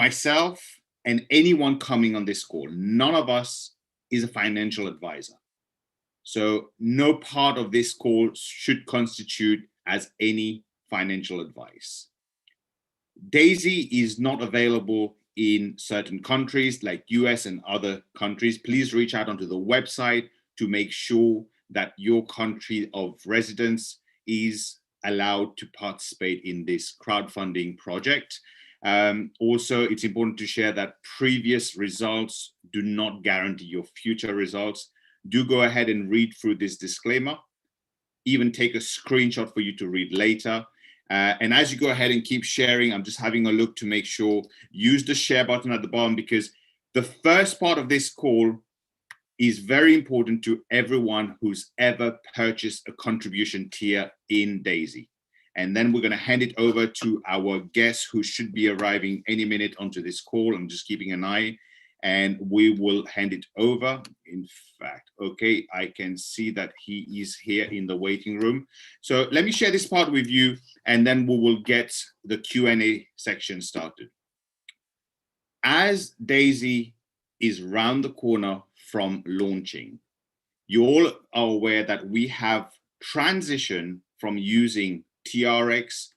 myself and anyone coming on this call, none of us is a financial advisor. So no part of this call should constitute as any financial advice. d.ai.sy is not available in certain countries like US and other countries. Please reach out onto the website to make sure that your country of residence is allowed to participate in this crowdfunding project. Also, it's important to share that previous results do not guarantee your future results. Do go ahead and read through this disclaimer. Even take a screenshot for you to read later. And as you go ahead and keep sharing, I'm just having a look to make sure, use the share button at the bottom, because the first part of this call is very important to everyone who's ever purchased a contribution tier in d.ai.sy. And then we're going to hand it over to our guest who should be arriving any minute onto this call. I'm just keeping an eye, and we will hand it over. In fact, okay, I can see that he is here in the waiting room. So let me share this part with you, and then we will get the Q&A section started. As d.ai.sy is round the corner from launching, you all are aware that we have transitioned from using TRX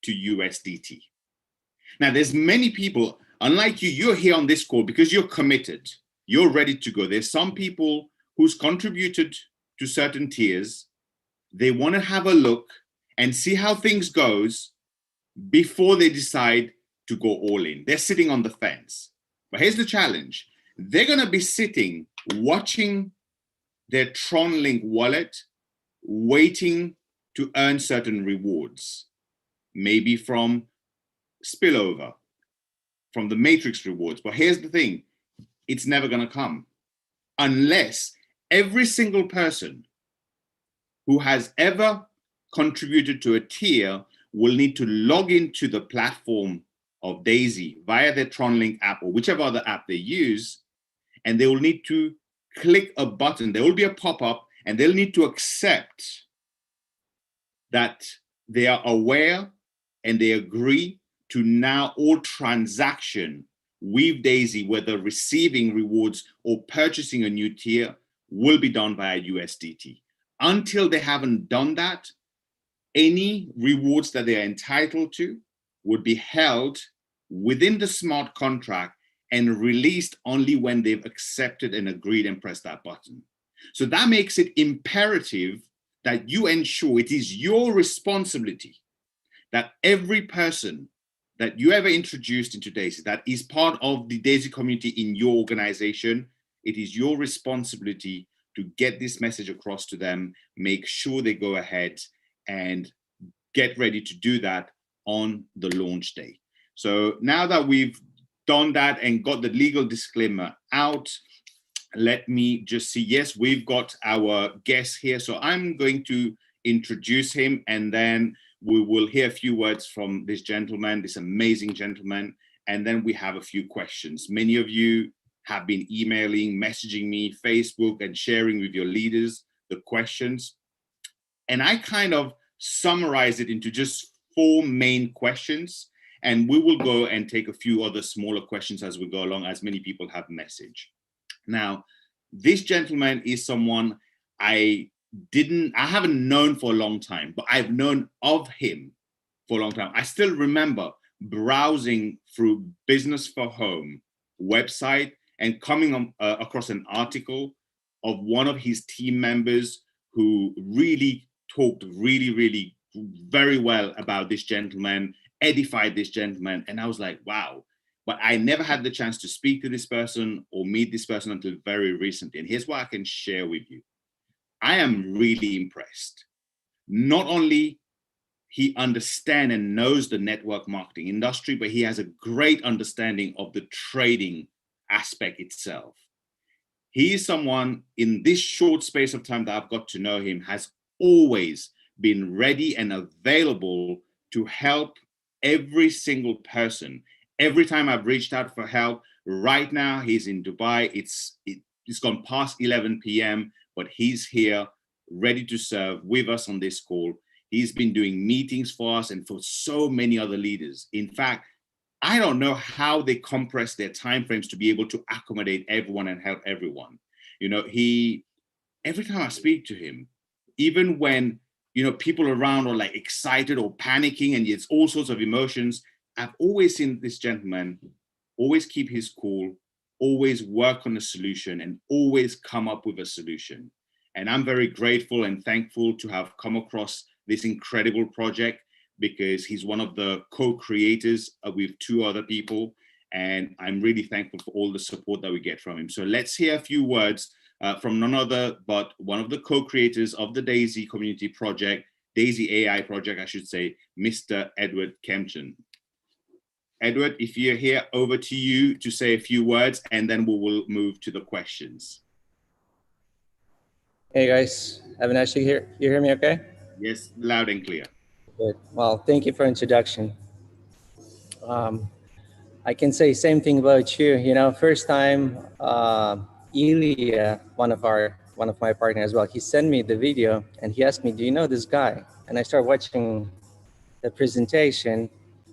to USDT. Now, there's many people, unlike you, you're here on this call because you're committed, you're ready to go. There's some people who's contributed to certain tiers. They want to have a look and see how things goes before they decide to go all in. They're sitting on the fence. But here's the challenge. They're going to be sitting, watching their Tronlink wallet, waiting to earn certain rewards, maybe from spillover, from the matrix rewards. But here's the thing, it's never going to come unless every single person who has ever contributed to a tier will need to log into the platform of d.ai.sy via their Tronlink app or whichever other app they use, and they will need to click a button. There will be a pop-up, and they'll need to accept that they are aware and they agree to now all transaction with d.ai.sy, whether receiving rewards or purchasing a new tier, will be done via USDT. Until they haven't done that, any rewards that they are entitled to would be held within the smart contract and released only when they've accepted and agreed and pressed that button. So that makes it imperative that you ensure it is your responsibility that every person that you ever introduced into d.ai.sy, that is part of the d.ai.sy community in your organization, it is your responsibility to get this message across to them, make sure they go ahead and get ready to do that on the launch day. So now that we've done that and got the legal disclaimer out, let me just see. Yes, we've got our guest here. So I'm going to introduce him, and then we will hear a few words from this gentleman, this amazing gentleman, and then we have a few questions. Many of you have been emailing, messaging me, Facebook, and sharing with your leaders the questions. And I kind of summarize it into just 4 main questions, and we will go and take a few other smaller questions as we go along, as many people have messaged. Now, this gentleman is someone I haven't known for a long time, but I've known of him for a long time. I still remember browsing through Business for Home website and coming across an article of one of his team members who really talked really very well about this gentleman, edified this gentleman. And I was like, wow. But I never had the chance to speak to this person or meet this person until very recently. And here's what I can share with you. I am really impressed. Not only he understands and knows the network marketing industry, but he has a great understanding of the trading aspect itself. He is someone in this short space of time that I've got to know him has always been ready and available to help every single person. Every time I've reached out for help, right now he's in Dubai. It's gone past 11 p.m., but he's here ready to serve with us on this call. He's been doing meetings for us and for so many other leaders. In fact, I don't know how they compress their timeframes to be able to accommodate everyone and help everyone. You know, every time I speak to him, even when, you know, people around are like excited or panicking and it's all sorts of emotions, I've always seen this gentleman always keep his cool, always work on a solution, and always come up with a solution. And I'm very grateful and thankful to have come across this incredible project, because he's one of the co-creators with two other people. And I'm really thankful for all the support that we get from him. So let's hear a few words from none other but one of the co-creators of the DAISY community project, DAISY AI project, I should say, Mr. Edward Kempton. Edward, if you're here, over to you to say a few words, and then we will move to the questions. Hey guys, have a nice day here. You hear me okay? Yes, loud and clear. Good. Well, thank you for introduction. I can say same thing about you. You know, first time, Ilya, one of my partners as well, he sent me the video and he asked me, "Do you know this guy?" And I started watching the presentation,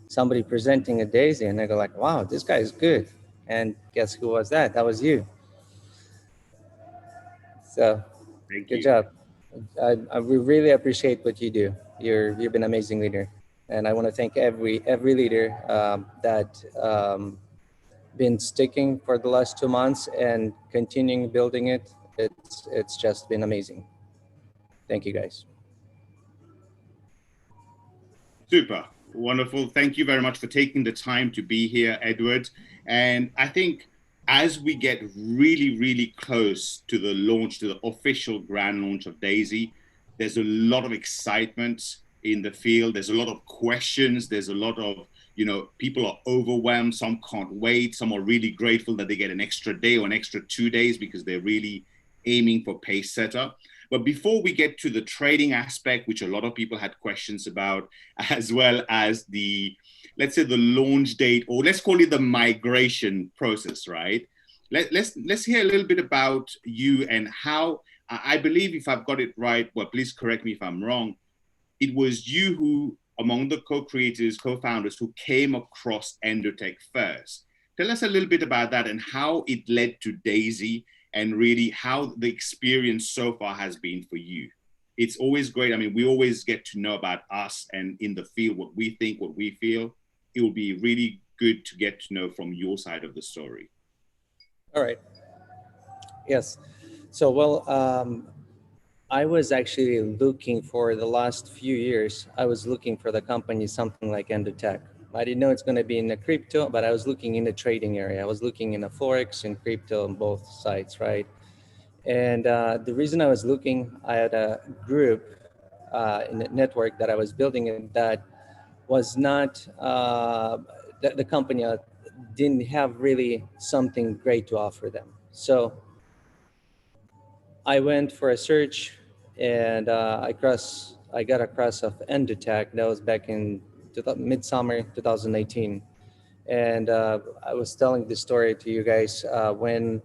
somebody presenting a DAISY, and I go like, "Wow, this guy is good." And guess who was that? That was you. So, Thank good you. job. We really appreciate what you do. You've been an amazing leader, and I want to thank every leader that been sticking for the last 2 months and continuing building it. It's just been amazing. Thank you guys. Super. Wonderful. Thank you very much for taking the time to be here, Edward. And I think as we get really, really close to the launch, to the official grand launch of DAISY, there's a lot of excitement in the field. There's a lot of questions. There's a lot of, you know, people are overwhelmed. Some can't wait. Some are really grateful that they get an extra day or an extra 2 days because they're really aiming for pace setter. But before we get to the trading aspect, which a lot of people had questions about, as well as the, let's say, the launch date, or let's call it the migration process, right? Let's hear a little bit about you and how, I believe, if I've got it right, well, please correct me if I'm wrong, it was you who, among the co-creators, co-founders, who came across Endotech first. Tell us a little bit about that and how it led to DAISY, and really how the experience so far has been for you. It's always great. I mean, we always get to know about us and in the field, what we think, what we feel. It will be really good to get to know from your side of the story. All right. Yes. So, well, I was actually looking for the last few years, I was looking for the company, something like Endotech. I didn't know it's going to be in the crypto, but I was looking in the trading area. I was looking in the Forex and crypto on both sides, right? And the reason I was looking, I had a group in a network that I was building in that was not, the company didn't have really something great to offer them. So I went for a search and I got across of Endotech. That was back in midsummer 2018. And I was telling this story to you guys when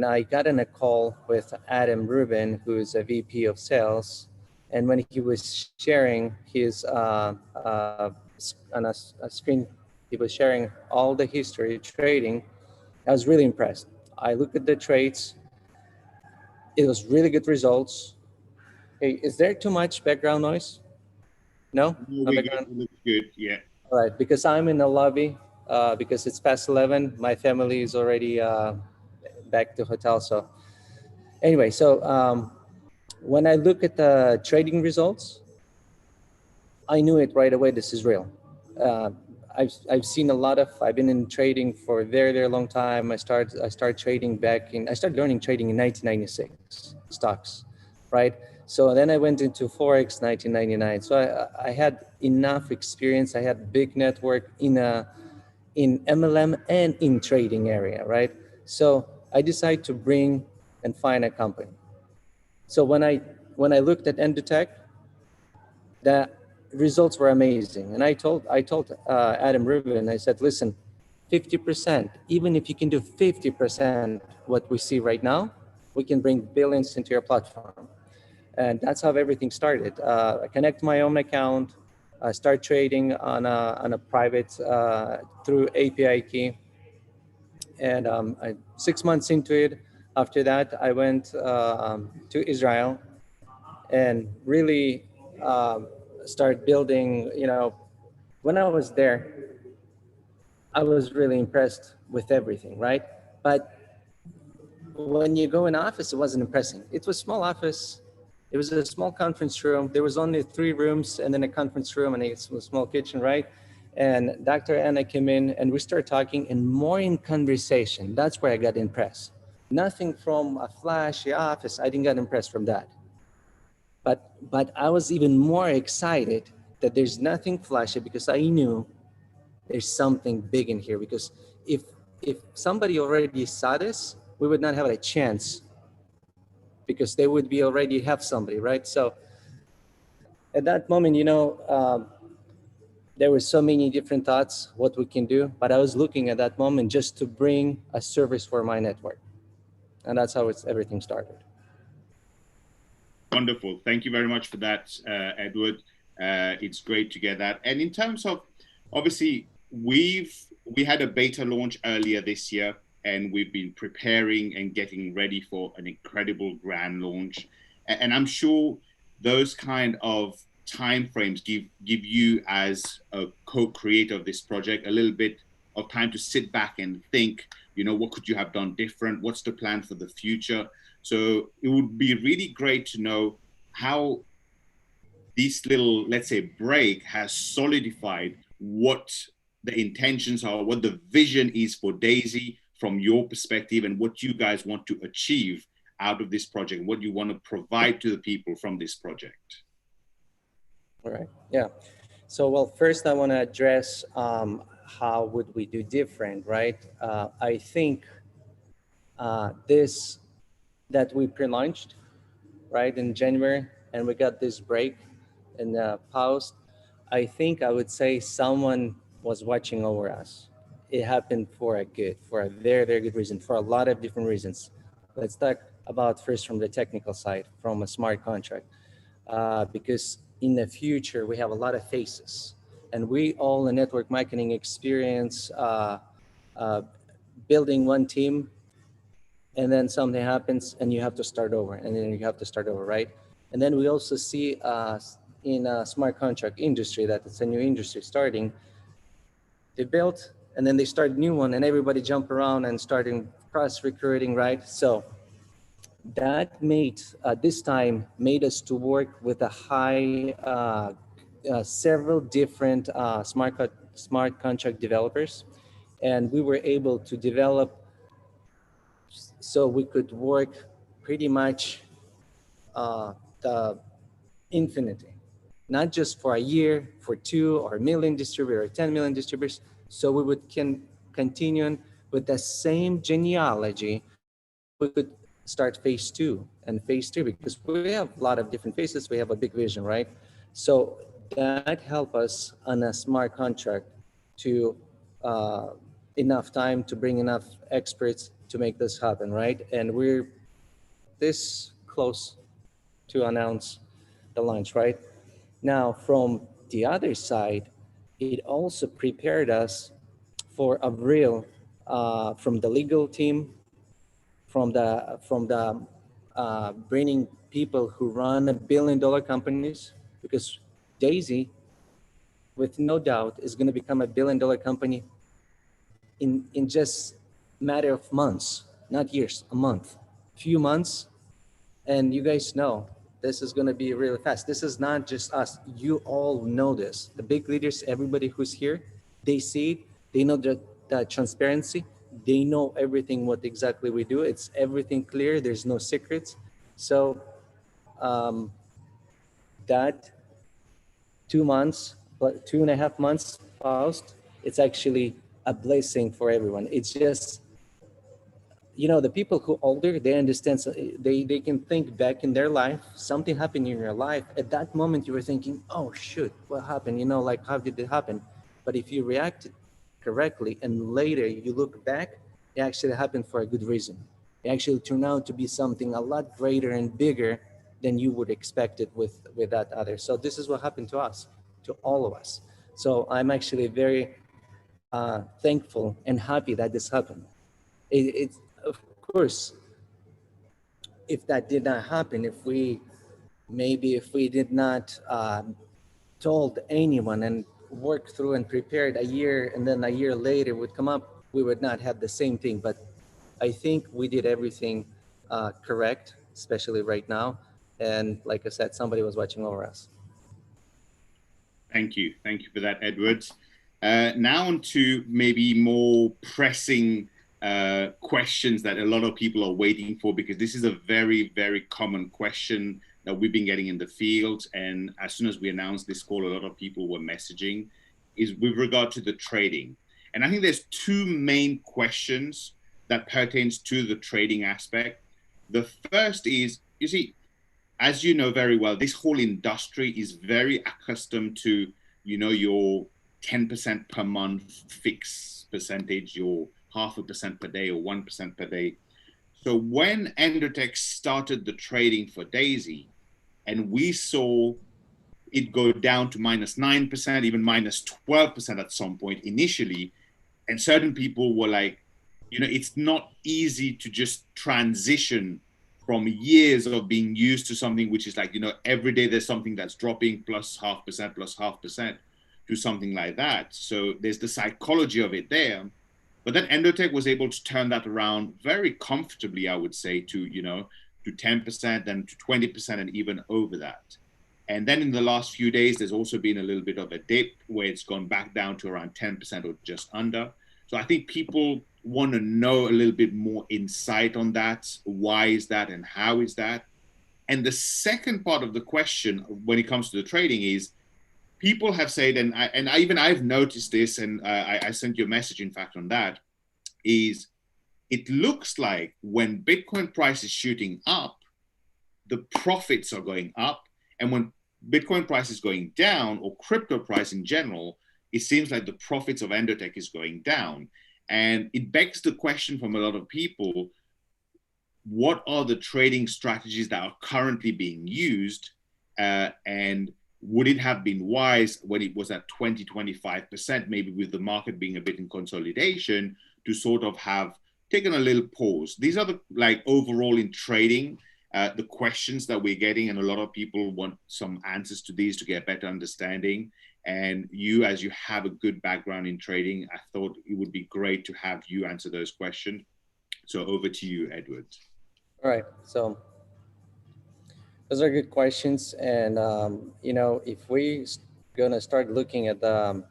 I got in a call with Adam Rubin, who's a VP of sales, and when he was sharing his on a screen, he was sharing all the history trading. I was really impressed. I looked at the trades. It was really good results. Hey, is there too much background noise? No? No background? It looks good, yeah. All right, because I'm in the lobby, because it's past 11, my family is already back to hotel. So anyway, so when I look at the trading results, I knew it right away, this is real. I've seen a lot of, I've been in trading for a very, very long time. I started trading I started learning trading in 1996, stocks, right? So then I went into Forex 1999. So I had enough experience. I had big network in MLM and in trading area, right? So I decided to bring and find a company. So when I looked at Endotech, the results were amazing. And I told Adam Rubin, I said, listen, 50%, even if you can do 50% what we see right now, we can bring billions into your platform. And that's how everything started. I connect my own account. start trading on a private through API key. And 6 months into it, after that, I went to Israel and really start building. When I was there, I was really impressed with everything, right? But when you go in office, it wasn't impressing. It was a small office. It was a small conference room. There was only 3 rooms and then a conference room and a small kitchen, right? And Dr. Anna came in and we started talking and more in conversation. That's where I got impressed. Nothing from a flashy office. I didn't get impressed from that. But I was even more excited that there's nothing flashy because I knew there's something big in here. Because if somebody already saw this, we would not have a chance because they would be already have somebody, right? So at that moment, there were so many different thoughts what we can do, but I was looking at that moment just to bring a service for my network. And that's how everything started. Wonderful. Thank you very much for that, Edward. It's great to get that. And in terms of, obviously, we had a beta launch earlier this year, and we've been preparing and getting ready for an incredible grand launch. And I'm sure those kind of timeframes give you as a co-creator of this project a little bit of time to sit back and think, what could you have done different? What's the plan for the future? So it would be really great to know how this little, let's say, break has solidified what the intentions are, what the vision is for d.ai.sy from your perspective, and what you guys want to achieve out of this project, what you want to provide to the people from this project. All right. Yeah. So, well, first I want to address how would we do different, right? I think this that we pre-launched, right, in January, and we got this break and pause. I think I would say someone was watching over us. It happened for a very, very good reason, for a lot of different reasons. Let's talk about first from the technical side, from a smart contract, because in the future we have a lot of faces, and we all in network marketing experience building one team, and then something happens and you have to start over, and then you have to start over, right? And then we also see in a smart contract industry that it's a new industry starting. They built and then they start a new one and everybody jump around and starting cross recruiting, right? So that made this time made us to work with a high several different smart contract developers, and we were able to develop so we could work pretty much the infinity, not just for a year, for 2 or a million distributors or 10 million distributors. So we can continue with the same genealogy. We could start phase 2 and phase 3 because we have a lot of different phases. We have a big vision, right? So that helped us on a smart contract to enough time to bring enough experts to make this happen, right? And we're this close to announce the launch, right? Now, from the other side, it also prepared us for a real, from the legal team, from the bringing people who run $1 billion companies, because d.ai.sy, with no doubt, is going to become $1 billion company in just matter of months, not years, a month, few months. And you guys know this is going to be really fast. This is not just us. You all know this. The big leaders, everybody who's here, they see it. They know the transparency. They know everything, what exactly we do. It's everything clear. There's no secrets. So that 2 months, 2.5 months paused, it's actually a blessing for everyone. It's just, the people who older, they understand, so they can think back in their life, something happened in your life. At that moment, you were thinking, oh, shoot, what happened? Like, how did it happen? But if you reacted correctly and later you look back, it actually happened for a good reason. It actually turned out to be something a lot greater and bigger than you would expect it with that other. So this is what happened to us. to all of us. So I'm actually very thankful and happy that this happened. It's, of course, if that did not happen, if we did not told anyone and worked through and prepared a year, and then a year later would come up, we would not have the same thing. But I think we did everything correct, especially right now. And like I said, somebody was watching over us. Thank you. Thank you for that, Edward. Now on to maybe more pressing questions that a lot of people are waiting for, because this is a very, very common question that we've been getting in the field. And as soon as we announced this call, a lot of people were messaging, is with regard to the trading. And I think there's two main questions that pertains to the trading aspect. The first is, you see, as you know very well, this whole industry is very accustomed to, you know, your 10% per month fixed percentage, your 0.5% per day or 1% per day. So when Endotech started the trading for Daisy, and we saw it go down to -9%, even -12% at some point initially, and certain people were like, you know, it's not easy to just transition from years of being used to something which is like, you know, every day there's something that's dropping plus 0.5% to something like that. So there's the psychology of it there. But then Endotech was able to turn that around very comfortably, I would say, to, you know, to 10%, then to 20%, and even over that. And then in the last few days, there's also been a little bit of a dip where it's gone back down to around 10% or just under. So I think people want to know a little bit more insight on that. Why is that and how is that? And the second part of the question when it comes to the trading is, people have said, and I've noticed this, and I sent you a message, in fact, on that, is it looks like when Bitcoin price is shooting up, the profits are going up. And when Bitcoin price is going down, or crypto price in general, it seems like the profits of Endotech is going down. And it begs the question from a lot of people, what are the trading strategies that are currently being used? And would it have been wise when it was at 20-25%, maybe with the market being a bit in consolidation, to sort of have taken a little pause? These are the, like, overall in trading, the questions that we're getting, and a lot of people want some answers to these to get a better understanding. And you, as you have a good background in trading, I thought it would be great to have you answer those questions. So over to you, Edward. All right. So those are good questions. And, you know, if we're going to start looking at the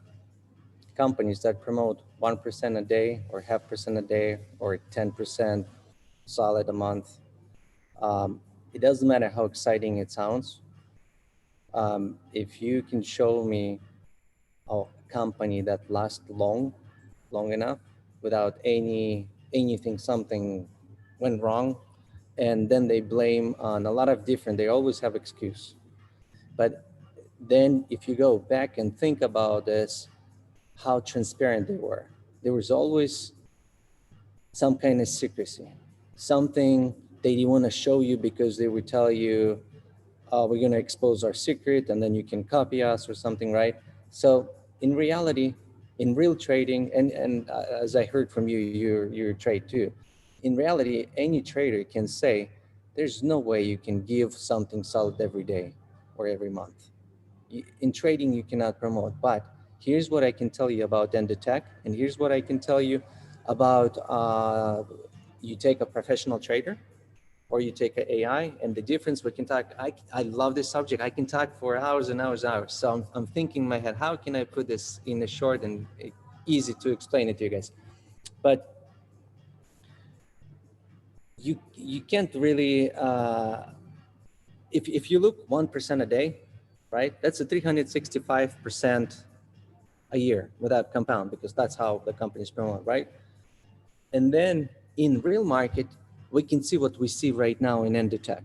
companies that promote 1% a day or 0.5% a day or 10% solid a month, it doesn't matter how exciting it sounds. If you can show me a company that lasts long enough without something went wrong, and then they blame on a lot of different, they always have excuse. But then if you go back and think about this, how transparent they were, there was always some kind of secrecy, something they didn't want to show you because they would tell you, we're going to expose our secret and then you can copy us or something, right? So in reality, in real trading, and as I heard from you, you trade too. In reality, any trader can say, there's no way you can give something solid every day or every month. In trading, you cannot promote. But here's what I can tell you about Endotech, and here's what I can tell you about you take a professional trader, or you take an AI, and the difference we can talk. I love this subject. I can talk for hours and hours and hours. So I'm thinking in my head, how can I put this in a short and easy to explain it to you guys? But you can't really, if you look 1% a day, right? That's a 365% a year without compound, because that's how the companies promote, right? And then in real market, we can see what we see right now in Endotech.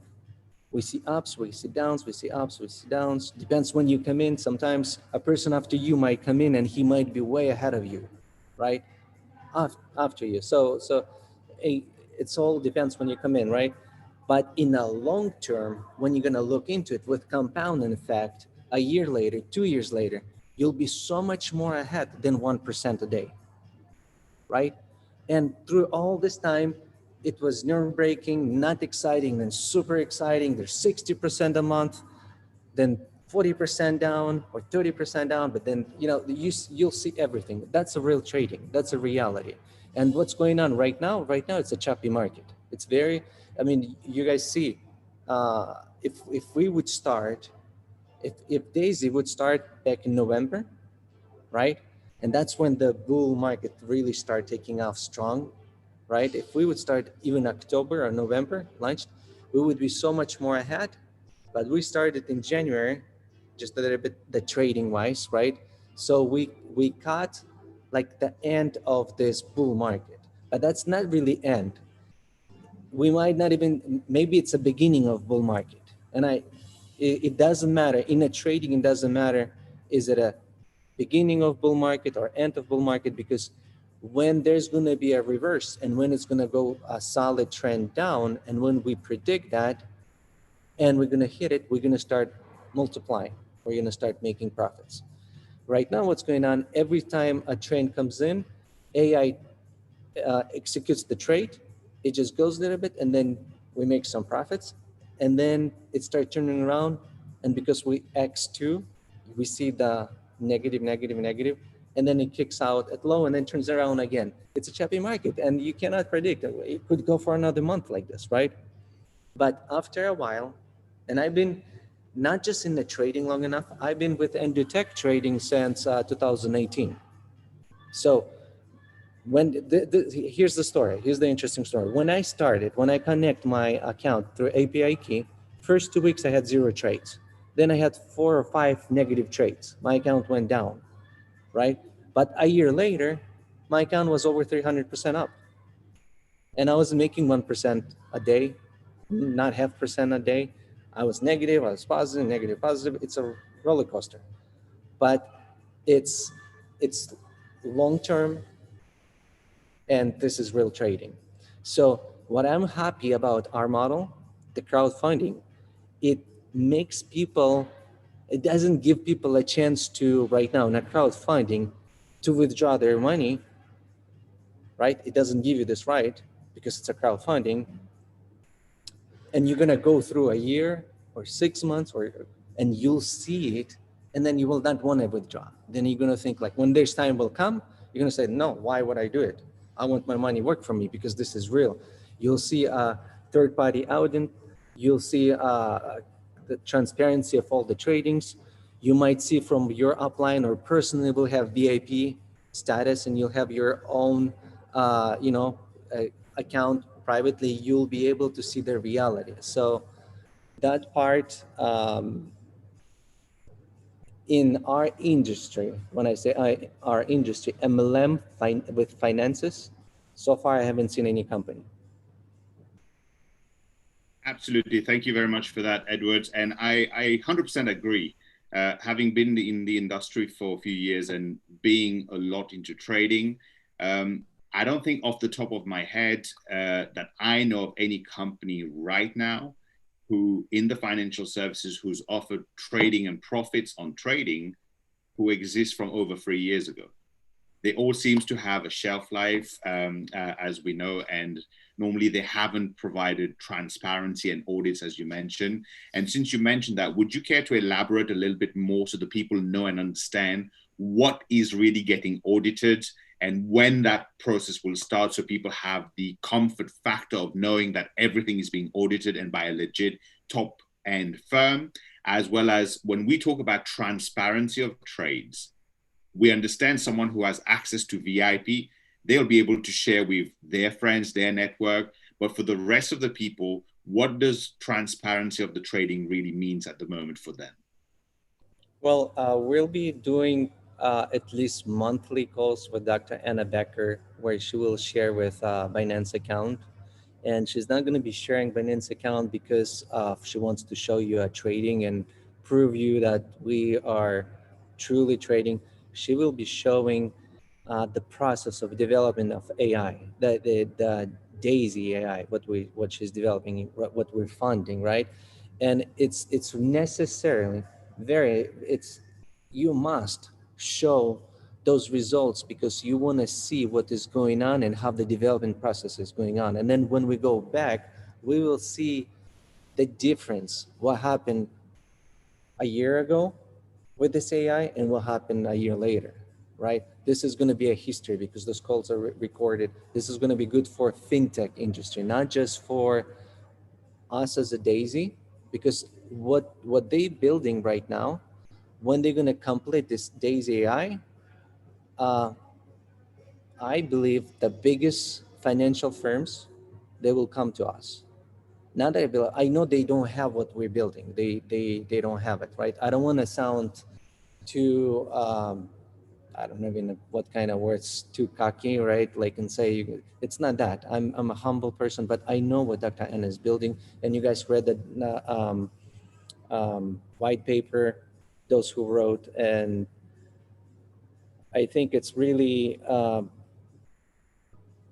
We see ups, we see downs, we see ups, we see downs. Depends when you come in. Sometimes a person after you might come in and he might be way ahead of you, right? After you. So it's all depends when you come in, right? But in a long term, when you're gonna look into it with compounding effect, a year later, 2 years later, you'll be so much more ahead than 1% a day, right? And through all this time, it was nerve-breaking, not exciting, then super exciting. There's 60% a month, then 40% down or 30% down, but then you'll see everything. That's a real trading. That's a reality. And what's going on right now? Right now, it's a choppy market. It's very. I mean, you guys see, if we would start, if Daisy would start back in November, right, and that's when the bull market really started taking off strong, right? If we would start even October or November launched, we would be so much more ahead. But we started in January, just a little bit the trading wise, right? So we caught like the end of this bull market, but that's not really end. We might not even, maybe it's a beginning of bull market. And it doesn't matter in a trading. It doesn't matter, is it a beginning of bull market or end of bull market, because when there's going to be a reverse and when it's going to go a solid trend down, and when we predict that and we're going to hit it, we're going to start multiplying. We're going to start making profits. Right now, what's going on, every time a trend comes in, AI executes the trade. It just goes a little bit, and then we make some profits, and then it starts turning around. And because we X2, we see the negative, negative, negative, and then it kicks out at low and then turns around again. It's a choppy market, and you cannot predict. It could go for another month like this, right? But after a while, and I've been not just in the trading long enough, I've been with Endotech trading since 2018. So here's the story. Here's the interesting story. When I connect my account through API key, first 2 weeks I had 0 trades. Then I had 4 or 5 negative trades. My account went down, right? But a year later, my account was over 300% up. And I was making 1% a day, not 0.5% a day. I was negative, I was positive, negative, positive. It's a roller coaster. But it's long-term, and this is real trading. So what I'm happy about our model, the crowdfunding, it makes people, it doesn't give people a chance to, right now, in a crowdfunding, to withdraw their money, right? It doesn't give you this right because it's a crowdfunding. And you're gonna go through a year or 6 months, and you'll see it, and then you will not want to withdraw. Then you're gonna think, like, when there's time will come, you're gonna say, no, why would I do it? I want my money work for me because this is real. You'll see a third-party audit. You'll see the transparency of all the tradings. You might see from your upline or personally will have VIP status, and you'll have your own, account privately. You'll be able to see the reality. So that part, in our industry, when I say our industry, MLM with finances, so far I haven't seen any company. Absolutely. Thank you very much for that, Edwards. And I 100% agree. Having been in the industry for a few years and being a lot into trading, I don't think off the top of my head that I know of any company right now who in the financial services who's offered trading and profits on trading who exists from over 3 years ago. They all seems to have a shelf life, as we know, and normally they haven't provided transparency and audits, as you mentioned. And since you mentioned that, would you care to elaborate a little bit more so the people know and understand what is really getting audited and when that process will start, so people have the comfort factor of knowing that everything is being audited and by a legit top end firm, as well as when we talk about transparency of trades, we understand someone who has access to VIP, they'll be able to share with their friends, their network. But for the rest of the people, what does transparency of the trading really means at the moment for them? Well, we'll be doing at least monthly calls with Dr. Anna Becker, where she will share with Binance account. And she's not going to be sharing Binance account because she wants to show you a trading and prove you that we are truly trading. She will be showing the process of development of AI, the Daisy AI, what she's developing, what we're funding, right? And it's necessarily you must show those results because you want to see what is going on and how the development process is going on. And then when we go back, we will see the difference, what happened a year ago with this AI and what happened a year later, right? This is going to be a history because those calls are recorded. This is going to be good for fintech industry, not just for us as a Daisy, because what they building right now, when they're going to complete this Daisy AI, I believe the biggest financial firms, they will come to us. Now that I know they don't have what we're building. They don't have it, right? I don't want to sound too I don't know even what kind of words, too cocky, right? Like, and say it's not that. I'm a humble person, but I know what Dr. Anna is building, and you guys read the white paper, those who wrote, and I think it's really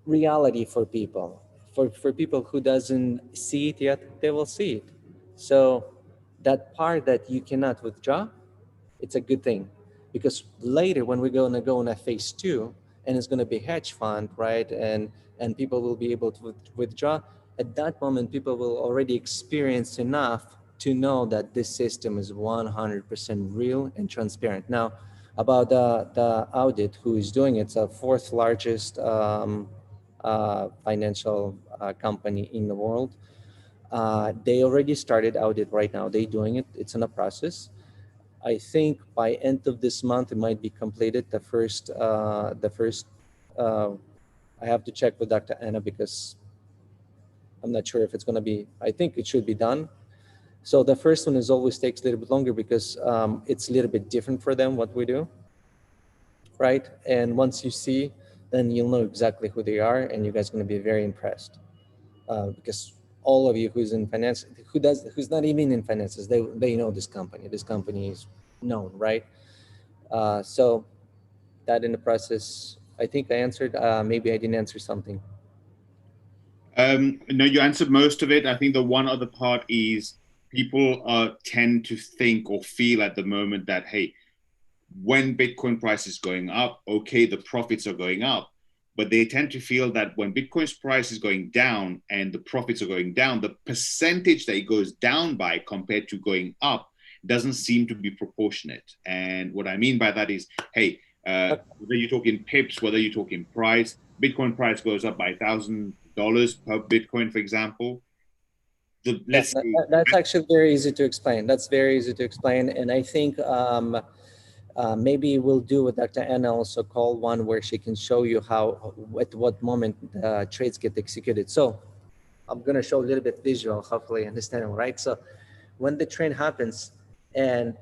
reality for people. For people who doesn't see it yet, they will see it. So that part that you cannot withdraw, it's a good thing, because later when we're going to go in a phase two and it's going to be hedge fund, right, and people will be able to withdraw, at that moment people will already experience enough to know that this system is 100% real and transparent. Now about the audit, who is doing it, it's a fourth largest financial company in the world. They already started audit right now. They're doing it. It's in a process. I think by end of this month, it might be completed. I have to check with Dr. Anna because I'm not sure if it's going to be, I think it should be done. So the first one is always takes a little bit longer because it's a little bit different for them, what we do, right? And once you see, then you'll know exactly who they are and you guys are going to be very impressed because all of you who's in finance, who's not even in finances, they know this company. This company is known, right? So that in the process, I think I answered, maybe I didn't answer something. No, you answered most of it. I think the one other part is people tend to think or feel at the moment that, hey, when Bitcoin price is going up, okay, the profits are going up. But they tend to feel that when Bitcoin's price is going down and the profits are going down, the percentage that it goes down by compared to going up doesn't seem to be proportionate. And what I mean by that is, hey, whether you're talking pips, whether you're talking price, Bitcoin price goes up by $1,000 per Bitcoin, for example. That's actually very easy to explain. That's very easy to explain. And I think maybe we'll do with Dr. Anna also call one where she can show you how, at what moment trades get executed. So I'm going to show a little bit visual, hopefully understandable, right? So when the trend happens and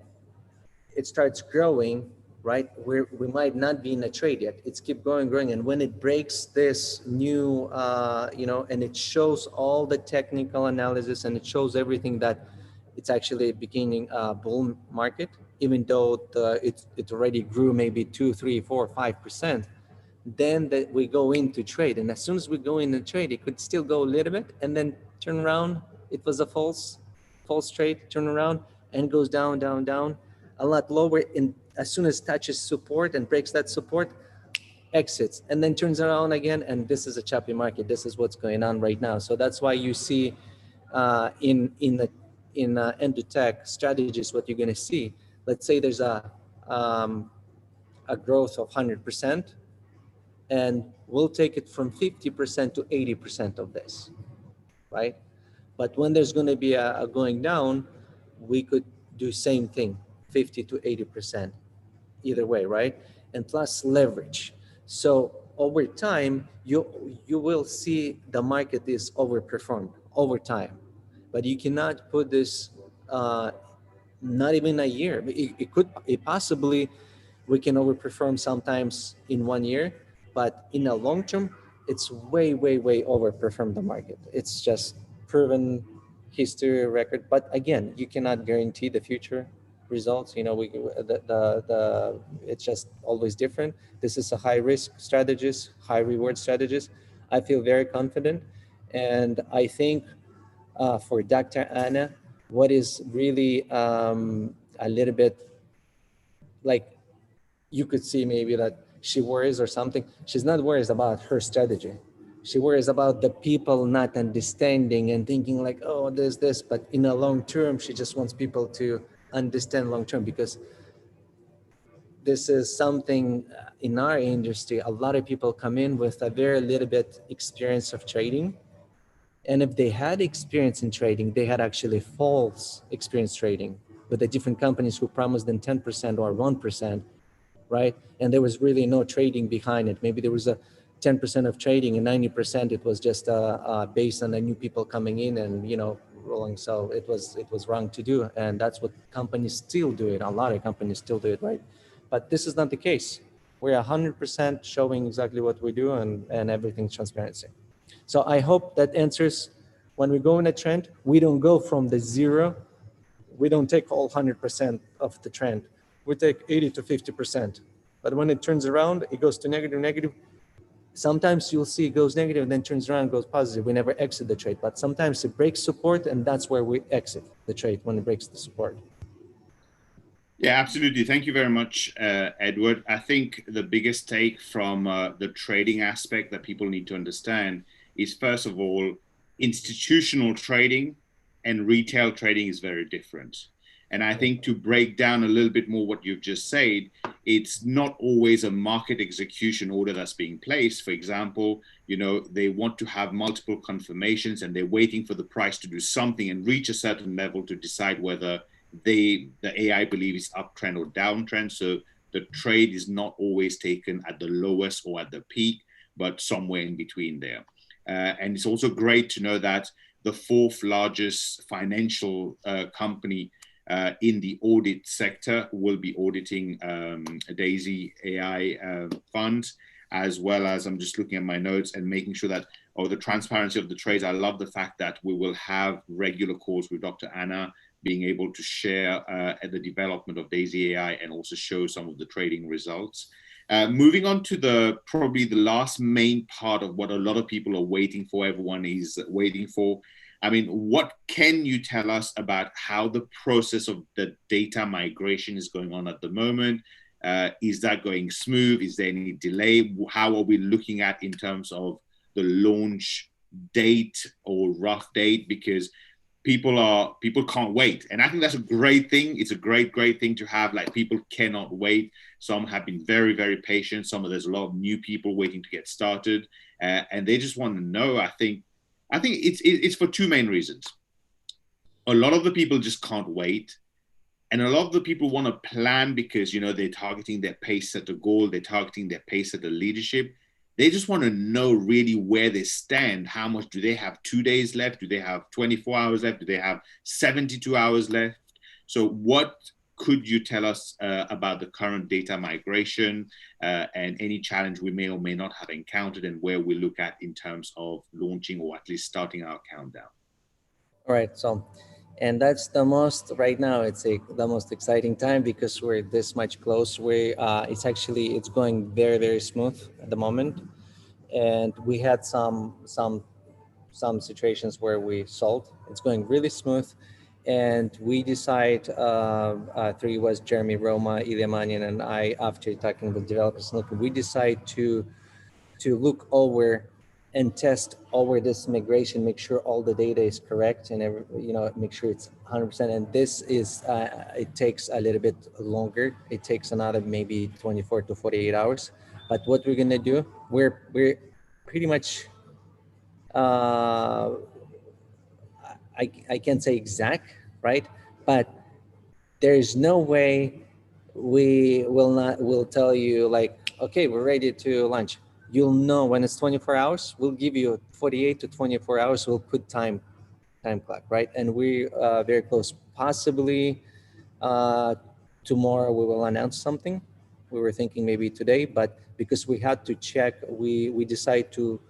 it starts growing, right, we might not be in a trade yet. It's keep growing. And when it breaks this new, and it shows all the technical analysis and it shows everything that it's actually beginning a bull market, even though it already grew maybe 2, 3, 4, 5%, then that we go into trade. And as soon as we go into trade, it could still go a little bit and then turn around. It was a false trade, turn around and goes down, a lot lower. And as soon as touches support and breaks that support, exits and then turns around again. And this is a choppy market. This is what's going on right now. So that's why you see in Endotech strategies, what you're going to see, let's say there's a growth of 100%, and we'll take it from 50% to 80% of this, right? But when there's going to be a going down, we could do same thing, 50 to 80%, either way, right? And plus leverage. So over time, you will see the market is overperformed over time, but you cannot put this not even a year. It possibly, we can overperform sometimes in 1 year, but in the long term, it's way overperform the market. It's just proven history record. But again, you cannot guarantee the future results. It's just always different. This is a high risk strategist, high reward strategist. I feel very confident. And I think for Dr. Anna, what is really a little bit like you could see maybe that she worries or something. She's not worries about her strategy. She worries about the people not understanding and thinking like, oh, there's this, but in a long term, she just wants people to understand long term, because this is something in our industry, a lot of people come in with a very little bit experience of trading. And if they had experience in trading, they had actually false experience trading with the different companies who promised them 10% or 1%, right? And there was really no trading behind it. Maybe there was a 10% of trading and 90% it was just based on the new people coming in and, you know, rolling. So it was wrong to do. And that's what companies still do it. A lot of companies still do it, right? But this is not the case. We're 100% showing exactly what we do, and everything's transparency. So I hope that answers. When we go in a trend, we don't go from the zero. We don't take all 100% of the trend. We take 80 to 50%. But when it turns around, it goes to negative. Sometimes you'll see it goes negative and then turns around and goes positive. We never exit the trade, but sometimes it breaks support, and that's where we exit the trade, when it breaks the support. Yeah, absolutely. Thank you very much, Edward. I think the biggest take from the trading aspect that people need to understand is, first of all, institutional trading and retail trading is very different. And I think to break down a little bit more what you've just said, it's not always a market execution order that's being placed. For example, you know, they want to have multiple confirmations and they're waiting for the price to do something and reach a certain level to decide whether the AI believe is uptrend or downtrend. So the trade is not always taken at the lowest or at the peak, but somewhere in between there. And it's also great to know that the fourth largest financial company in the audit sector will be auditing d.ai.sy fund, as well as, I'm just looking at my notes and making sure that, the transparency of the trades. I love the fact that we will have regular calls with Dr. Anna, being able to share the development of d.ai.sy and also show some of the trading results. Moving on to probably the last main part of what a lot of people are waiting for, everyone is waiting for. I mean, what can you tell us about how the process of the data migration is going on at the moment? Is that going smooth? Is there any delay? How are we looking at in terms of the launch date or rough date? Because people can't wait. And I think that's a great thing. It's a great thing to have. Like, people cannot wait. Some have been very, very patient. There's a lot of new people waiting to get started. And they just want to know. I think it's for two main reasons. A lot of the people just can't wait. And a lot of the people want to plan because, you know, they're targeting their pace setter goal. They're targeting their pace setter leadership. They just want to know really where they stand. How much do they have? 2 days left? Do they have 24 hours left? Do they have 72 hours left? So what could you tell us about the current data migration and any challenge we may or may not have encountered, and where we look at in terms of launching or at least starting our countdown? All right. So, and that's the most, right now, the most exciting time because we're this much close. It's going very, very smooth at the moment. And we had some situations where we sold. It's going really smooth. And we decide, three was Jeremy, Roma, Ilya Manyan, and I, after talking with developers, we decide to look over and test over this migration, make sure all the data is correct, and make sure it's 100%. And this is, it takes a little bit longer. It takes another maybe 24 to 48 hours. But what we're gonna do, we're pretty much, I can't say exact, right? But there is no way we'll tell you like, okay, we're ready to launch. You'll know when it's 24 hours. We'll give you 48 to 24 hours. We'll put time clock, right? And we're very close. Possibly tomorrow we will announce something. We were thinking maybe today, but because we had to check, we decide to.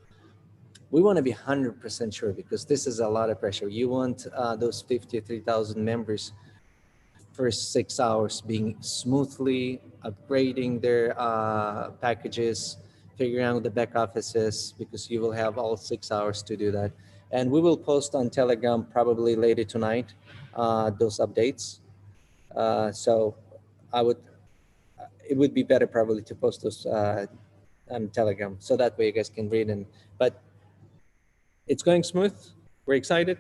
We want to be 100% sure because this is a lot of pressure. You want those 53,000 members first 6 hours being smoothly upgrading their packages, figuring out the back offices, because you will have all 6 hours to do that. And we will post on Telegram probably later tonight those updates. So I would, it would be better probably to post those on Telegram, so that way you guys can read. And but it's going smooth. We're excited.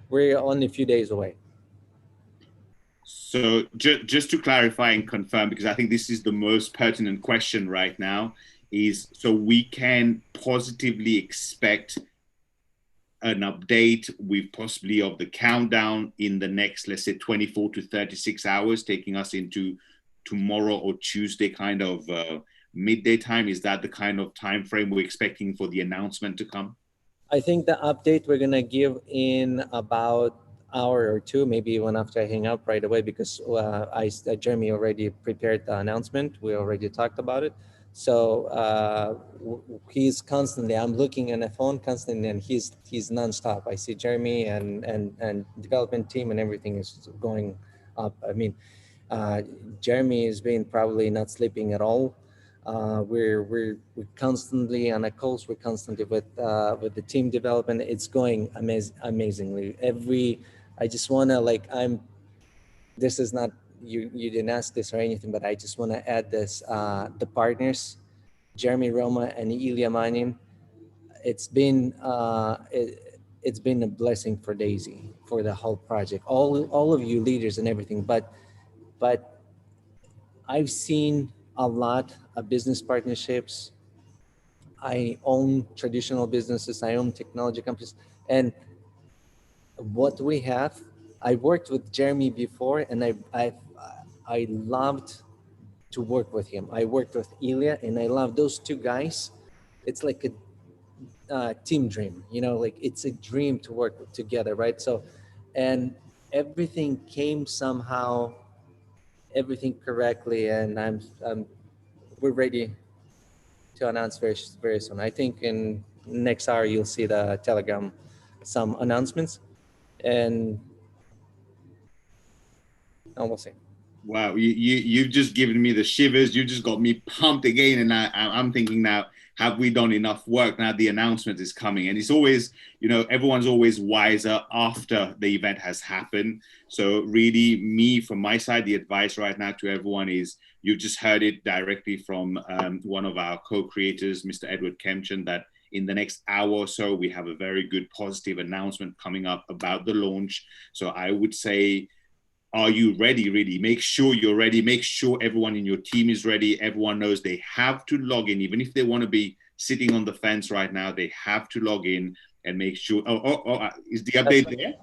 We're only a few days away. So just to clarify and confirm, because I think this is the most pertinent question right now, is so we can positively expect an update with possibly of the countdown in the next, let's say, 24 to 36 hours, taking us into tomorrow or Tuesday kind of midday time. Is that the kind of time frame we're expecting for the announcement to come? I think the update we're gonna give in about hour or two, maybe even after I hang up right away, because Jeremy already prepared the announcement. We already talked about it. So he's constantly, I'm looking on the phone constantly, and he's nonstop. I see Jeremy and development team and everything is going up. I mean, Jeremy has been probably not sleeping at all. We're constantly on a calls. We're constantly with the team development. It's going amazingly. I just wanna like this is not you didn't ask this or anything, but I just want to add this. The partners, Jeremy Roma and Ilya Manin. It's been it's been a blessing for Daisy for the whole project. All of you leaders and everything, but I've seen a lot of business partnerships. I own traditional businesses. I own technology companies, and what we have. I worked with Jeremy before, and I loved to work with him. I worked with Ilya, and I love those two guys. It's like a team dream, you know, like it's a dream to work together, right? So, and everything came somehow, everything correctly, and we're ready to announce very soon. I think in next hour you'll see the Telegram, some announcements, and we'll see. Wow, you've just given me the shivers. You just got me pumped again, and I'm thinking now, have we done enough work? Now the announcement is coming, and it's always, you know, everyone's always wiser after the event has happened. So really, me from my side, the advice right now to everyone is you just heard it directly from one of our co-creators, Mr. Edward Kempchen, that in the next hour or so we have a very good positive announcement coming up about the launch. So I would say, are you ready? Really make sure you're ready. Make sure everyone in your team is ready. Everyone knows they have to log in, even if they want to be sitting on the fence right now, they have to log in and make sure. Is the update there?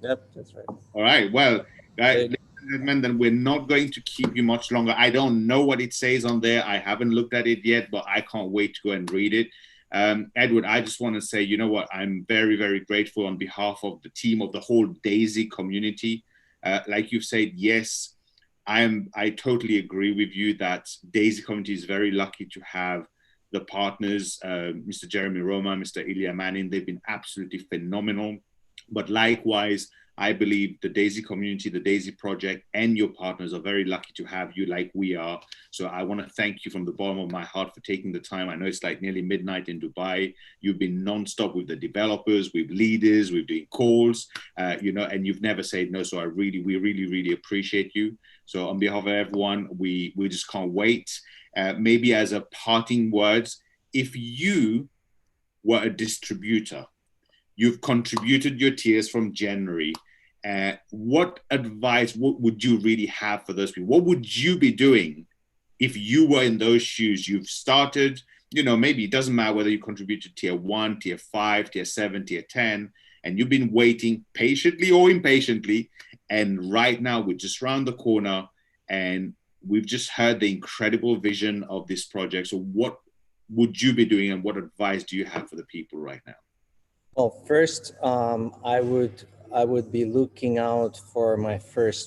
Yep, that's right. All right, well, guys, then we're not going to keep you much longer. I don't know what it says on there. I haven't looked at it yet, but I can't wait to go and read it. Edward, I just want to say, you know what, I'm very, very grateful on behalf of the team, of the whole DAISY community. Like you've said, yes, I totally agree with you that DAISY community is very lucky to have the partners, Mr. Jeremy Roma, Mr. Ilya Manin. They've been absolutely phenomenal. But likewise, I believe the DAISY community, the DAISY project, and your partners are very lucky to have you like we are. So I want to thank you from the bottom of my heart for taking the time. I know it's like nearly midnight in Dubai. You've been nonstop with the developers, with leaders, with doing calls, you know, and you've never said no. So we really appreciate you. So on behalf of everyone, we just can't wait. Maybe as a parting words, if you were a distributor, you've contributed your tiers from January. What advice would you really have for those people? What would you be doing if you were in those shoes? You've started, you know, maybe it doesn't matter whether you contributed tier 1, tier 5, tier 7, tier 10, and you've been waiting patiently or impatiently. And right now we're just around the corner and we've just heard the incredible vision of this project. So what would you be doing and what advice do you have for the people right now? Well, first, I would be looking out for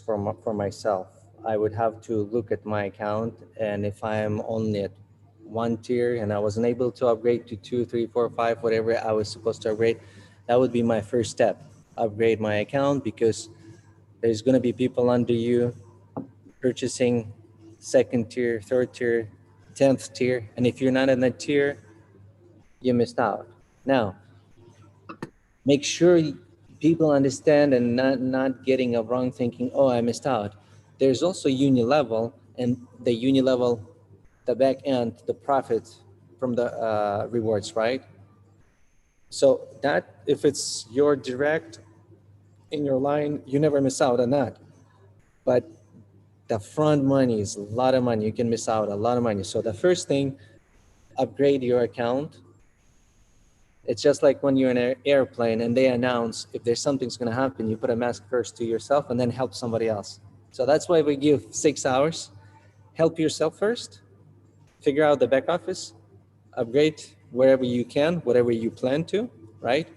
for myself. I would have to look at my account, and if I am only at 1 tier and I wasn't able to upgrade to 2, 3, 4, 5, whatever I was supposed to upgrade, that would be my first step. Upgrade my account, because there's going to be people under you purchasing 2nd tier, 3rd tier, 10th tier, and if you're not in that tier, you missed out. Now, make sure people understand and not getting a wrong thinking, oh, I missed out. There's also uni level, and the uni level, the back end, the profit from the rewards, right? So that if it's your direct in your line, you never miss out on that. But the front money is a lot of money. You can miss out a lot of money. So the first thing, upgrade your account. It's just like when you're in an airplane and they announce if there's something's going to happen, you put a mask first to yourself and then help somebody else. So that's why we give 6 hours. Help yourself first, figure out the back office, upgrade wherever you can, whatever you plan to, right?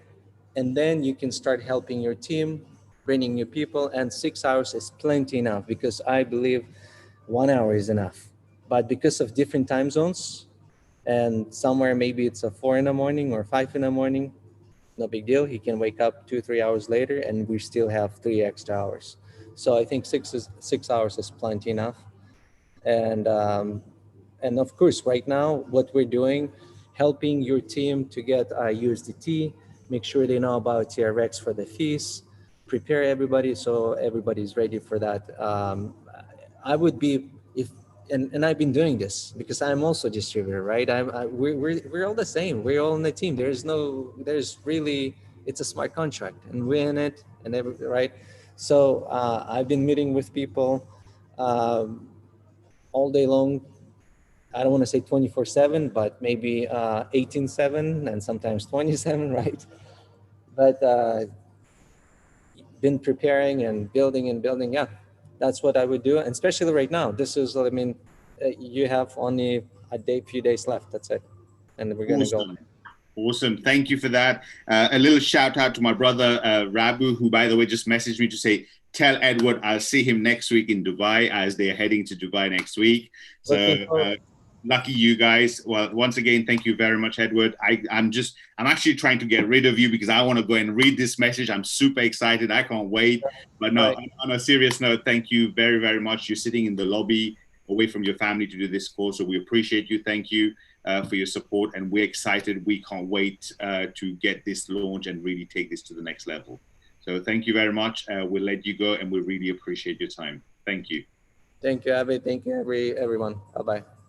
And then you can start helping your team, bringing new people, and 6 hours is plenty enough, because I believe 1 hour is enough. But because of different time zones, and somewhere maybe it's a 4 in the morning or 5 in the morning, no big deal. He can wake up 2, 3 hours later and we still have 3 extra hours. So I think 6 hours is plenty enough. And of course, right now, what we're doing, helping your team to get USDT, make sure they know about TRX for the fees, prepare everybody so everybody's ready for that. I would be, if, and I've been doing this because I'm also a distributor, right? We're all the same. We're all in the team. There's really, it's a smart contract and we're in it and right? So I've been meeting with people all day long. I don't want to say 24/7, but maybe 18/7 and sometimes 27, right? But been preparing and building. Yeah, that's what I would do. And especially right now, this is, I mean, you have only few days left. That's it. And we're going to go. Awesome. Awesome. Thank you for that. A little shout out to my brother, Rabu, who, by the way, just messaged me to say, tell Edward I'll see him next week in Dubai, as they're heading to Dubai next week. So lucky you guys. Well, once again, thank you very much, Edward. I'm actually trying to get rid of you because I want to go and read this message. I'm super excited. I can't wait. But no, on a serious note, thank you very, very much. You're sitting in the lobby away from your family to do this call. So we appreciate you. Thank you. For your support, and we're excited. We can't wait to get this launch and really take this to the next level. So thank you very much. We'll let you go, and we really appreciate your time. Thank you. Thank you, Abby. Thank you, everyone. Bye-bye.